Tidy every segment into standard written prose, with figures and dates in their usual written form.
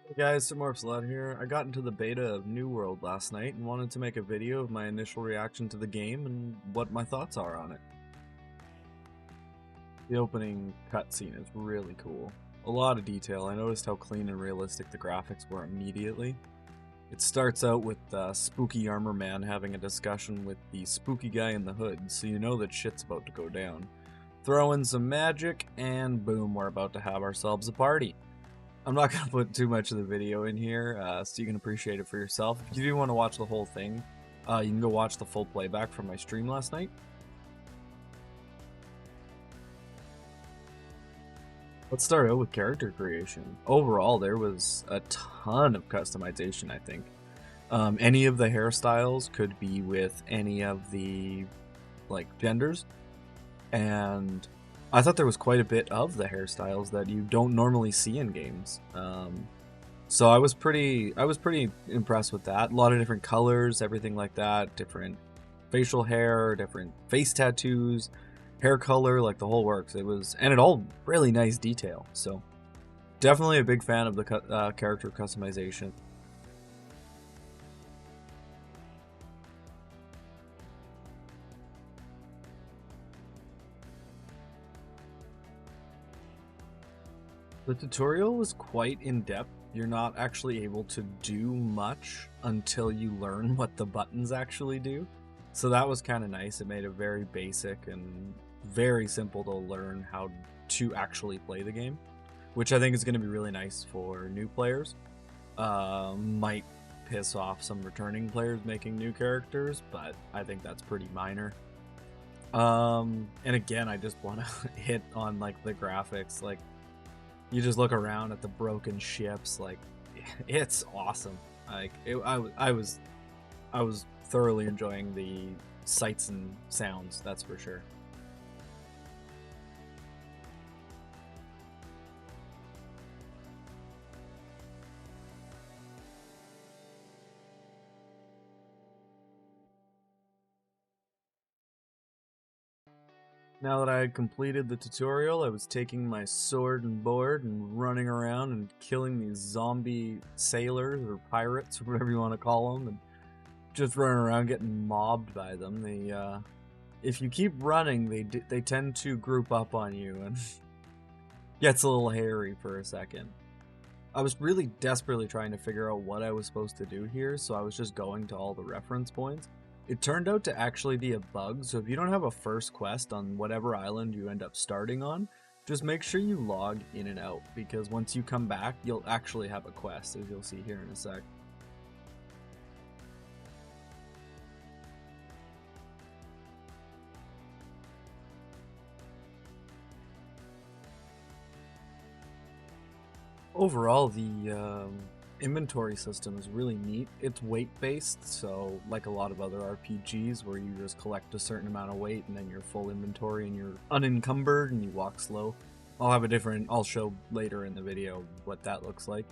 Hey guys, Alot here. I got into the beta of New World last night and wanted to make a video of my initial reaction to the game and what my thoughts are on it. The opening cutscene is really cool. A lot of detail. I noticed how clean and realistic the graphics were immediately. It starts out with Spooky Armor Man having a discussion with the spooky guy in the hood, so you know that shit's about to go down. Throw in some magic, and boom, we're about to have ourselves a party. I'm not going to put too much of the video in here, so you can appreciate it for yourself. If you do want to watch the whole thing, you can go watch the full playback from my stream last night. Let's start out with character creation. Overall, there was a ton of customization, I think. Any of the hairstyles could be with any of the genders, and I thought there was quite a bit of the hairstyles that you don't normally see in games. So I was pretty impressed with that. A lot of different colors, everything like that, different facial hair, different face tattoos, hair color, like the whole works. And it all really nice detail. So definitely a big fan of the character customization. The tutorial was quite in-depth. You're not actually able to do much until you learn what the buttons actually do. So that was kind of nice. It made it very basic and very simple to learn how to actually play the game, which I think is going to be really nice for new players. Might piss off some returning players making new characters, but I think that's pretty minor. And again, I just want to hit on like the graphics. Like, you just look around at the broken ships, like it's awesome. Like I was thoroughly enjoying the sights and sounds, that's for sure. Now that I had completed the tutorial, I was taking my sword and board and running around and killing these zombie sailors or pirates or whatever you want to call them, and just running around getting mobbed by them. If you keep running, they tend to group up on you, and gets a little hairy for a second. I was really desperately trying to figure out what I was supposed to do here, so I was just going to all the reference points. It turned out to actually be a bug, so if you don't have a first quest on whatever island you end up starting on, just make sure you log in and out, because once you come back, you'll actually have a quest, as you'll see here in a sec. Overall, the inventory system is really neat. It's weight based, so like a lot of other RPGs where you just collect a certain amount of weight and then you're full inventory and you're unencumbered and you walk slow. I'll show later in the video what that looks like.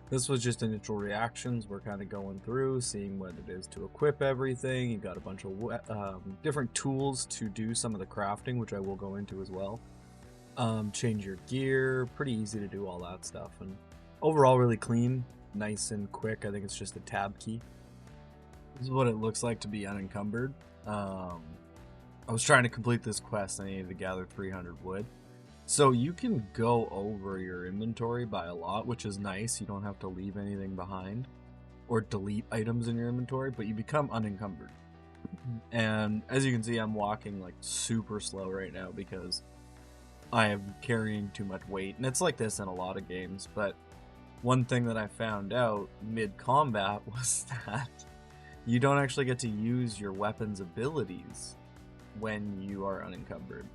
This was just initial reactions. We're kind of going through, seeing what it is to equip everything. You got a bunch of different tools to do some of the crafting, which I will go into as well. Change your gear, pretty easy to do all that stuff, and overall really clean, nice and quick. I think it's just a tab key. This is what it looks like to be unencumbered. I was trying to complete this quest. I needed to gather 300 wood. So you can go over your inventory by a lot, which is nice. You don't have to leave anything behind or delete items in your inventory, but you become unencumbered. And as you can see, I'm walking like super slow right now because I am carrying too much weight, and it's like this in a lot of games. But one thing that I found out mid-combat was that you don't actually get to use your weapon's abilities when you are unencumbered.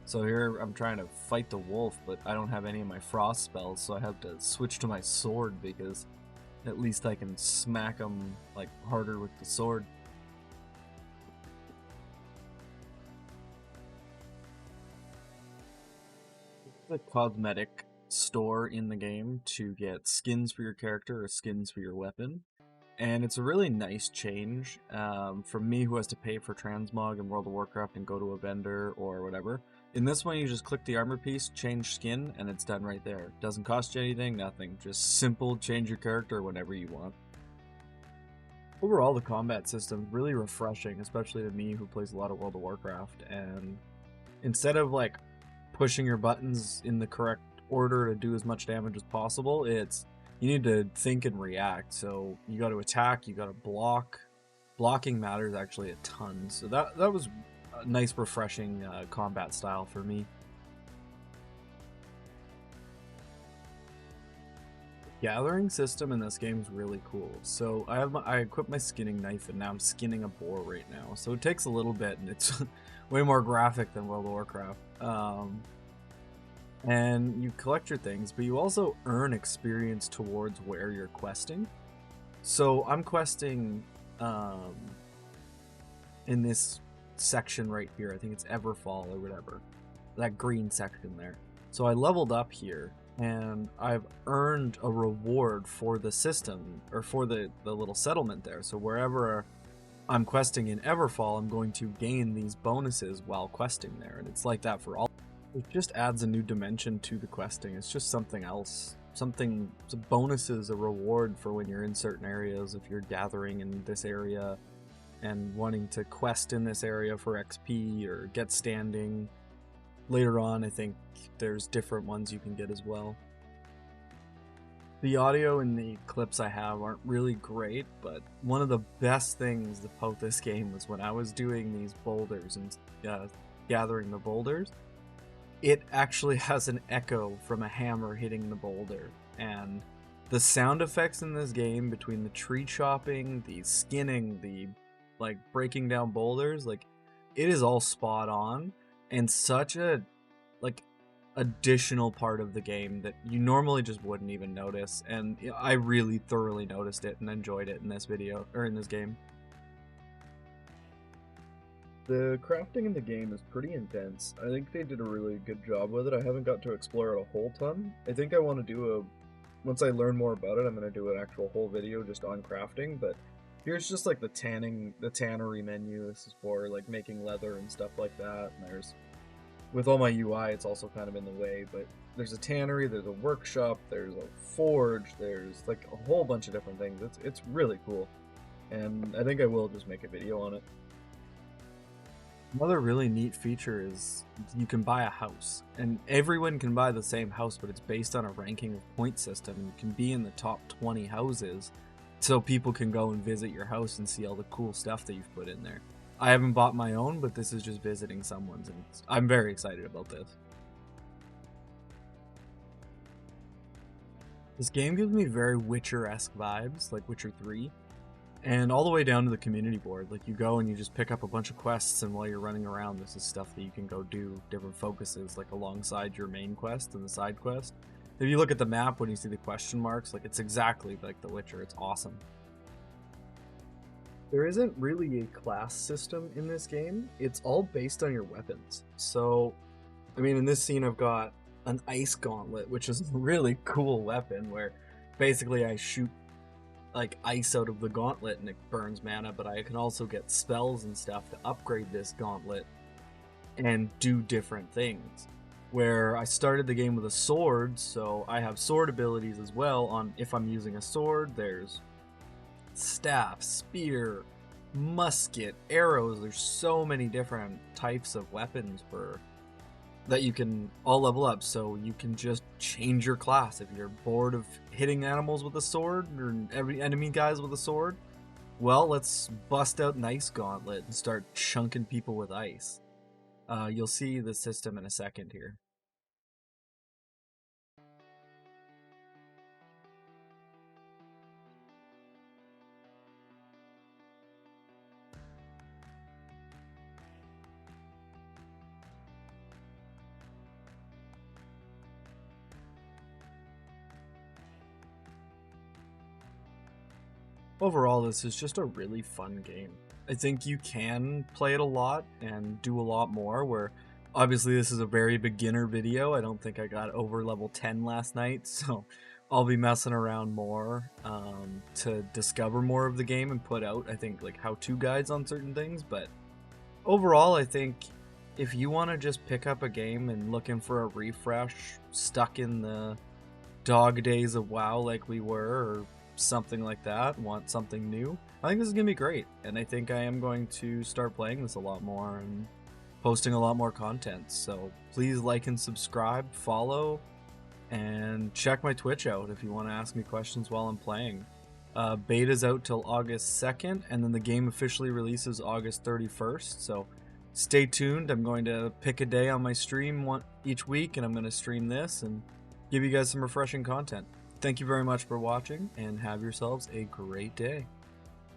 So here I'm trying to fight the wolf, but I don't have any of my frost spells, so I have to switch to my sword because at least I can smack them like harder with the sword. The cosmetic store in the game to get skins for your character or skins for your weapon, and it's a really nice change for me who has to pay for transmog in World of Warcraft and go to a vendor or whatever. In this one, you just click the armor piece, change skin, and it's done right there. Doesn't cost you anything, nothing. Just simple, change your character whenever you want. Overall, the combat system is really refreshing, especially to me who plays a lot of World of Warcraft. And instead of like pushing your buttons in the correct order to do as much damage as possible, it's you need to think and react. So you got to attack, you got to block. Blocking matters actually a ton. So that was a nice, refreshing combat style for me. Gathering system in this game is really cool. So I equipped my skinning knife and now I'm skinning a boar right now. So it takes a little bit and it's way more graphic than World of Warcraft. And you collect your things, but you also earn experience towards where you're questing. So I'm questing in this section right here. I think it's Everfall or whatever. That green section there. So I leveled up here and I've earned a reward for the system, or for the little settlement there. So wherever I'm questing in Everfall, I'm going to gain these bonuses while questing there. And it's like that for all. It just adds a new dimension to the questing. It's just something else. Something, it's a bonuses, a reward for when you're in certain areas. If you're gathering in this area and wanting to quest in this area for XP or get standing. Later on, I think there's different ones you can get as well. The audio in the clips I have aren't really great, but one of the best things about this game was when I was doing these boulders and gathering the boulders, it actually has an echo from a hammer hitting the boulder. And the sound effects in this game, between the tree chopping, the skinning, the like breaking down boulders, like it is all spot on and such a like additional part of the game that you normally just wouldn't even notice. And I really thoroughly noticed it and enjoyed it in this video, or in this game. The crafting in the game is pretty intense. I think they did a really good job with it. I haven't got to explore it a whole ton. I think I want to do once I learn more about it, I'm going to do an actual whole video just on crafting, but here's just like the tannery menu. This is for like making leather and stuff like that. And there's, with all my UI, it's also kind of in the way, but there's a tannery, there's a workshop, there's a forge, there's like a whole bunch of different things. It's really cool. And I think I will just make a video on it. Another really neat feature is you can buy a house, and everyone can buy the same house, but it's based on a ranking of point system. You can be in the top 20 houses, so people can go and visit your house and see all the cool stuff that you've put in there. I haven't bought my own, but this is just visiting someone's, and I'm very excited about this. This game gives me very Witcher-esque vibes, like Witcher 3. And all the way down to the community board, like you go and you just pick up a bunch of quests, and while you're running around, this is stuff that you can go do, different focuses, like alongside your main quest and the side quest. If you look at the map, when you see the question marks, like it's exactly like The Witcher. It's awesome. There isn't really a class system in this game. It's all based on your weapons. So, I mean, in this scene I've got an ice gauntlet, which is a really cool weapon, where basically I shoot like ice out of the gauntlet and it burns mana, but I can also get spells and stuff to upgrade this gauntlet and do different things. Where I started the game with a sword, so I have sword abilities as well. On if I'm using a sword, there's staff, spear, musket, arrows. There's so many different types of weapons that you can all level up, so you can just change your class. If you're bored of hitting animals with a sword, or every enemy guys with a sword, well, let's bust out an ice gauntlet and start chunking people with ice. You'll see the system in a second here. Overall, this is just a really fun game. I think you can play it a lot and do a lot more, where obviously this is a very beginner video. I don't think I got over level 10 last night, so I'll be messing around more to discover more of the game and put out, I think, like how-to guides on certain things. But overall, I think if you want to just pick up a game and looking for a refresh, stuck in the dog days of WoW like we were, or something like that, want something new, I think this is going to be great. And I think I am going to start playing this a lot more and posting a lot more content. So please like and subscribe, follow, and check my Twitch out if you want to ask me questions while I'm playing. Beta's out till August 2nd, and then the game officially releases August 31st, so stay tuned. I'm going to pick a day on my stream each week, and I'm going to stream this and give you guys some refreshing content. Thank you very much for watching, and have yourselves a great day.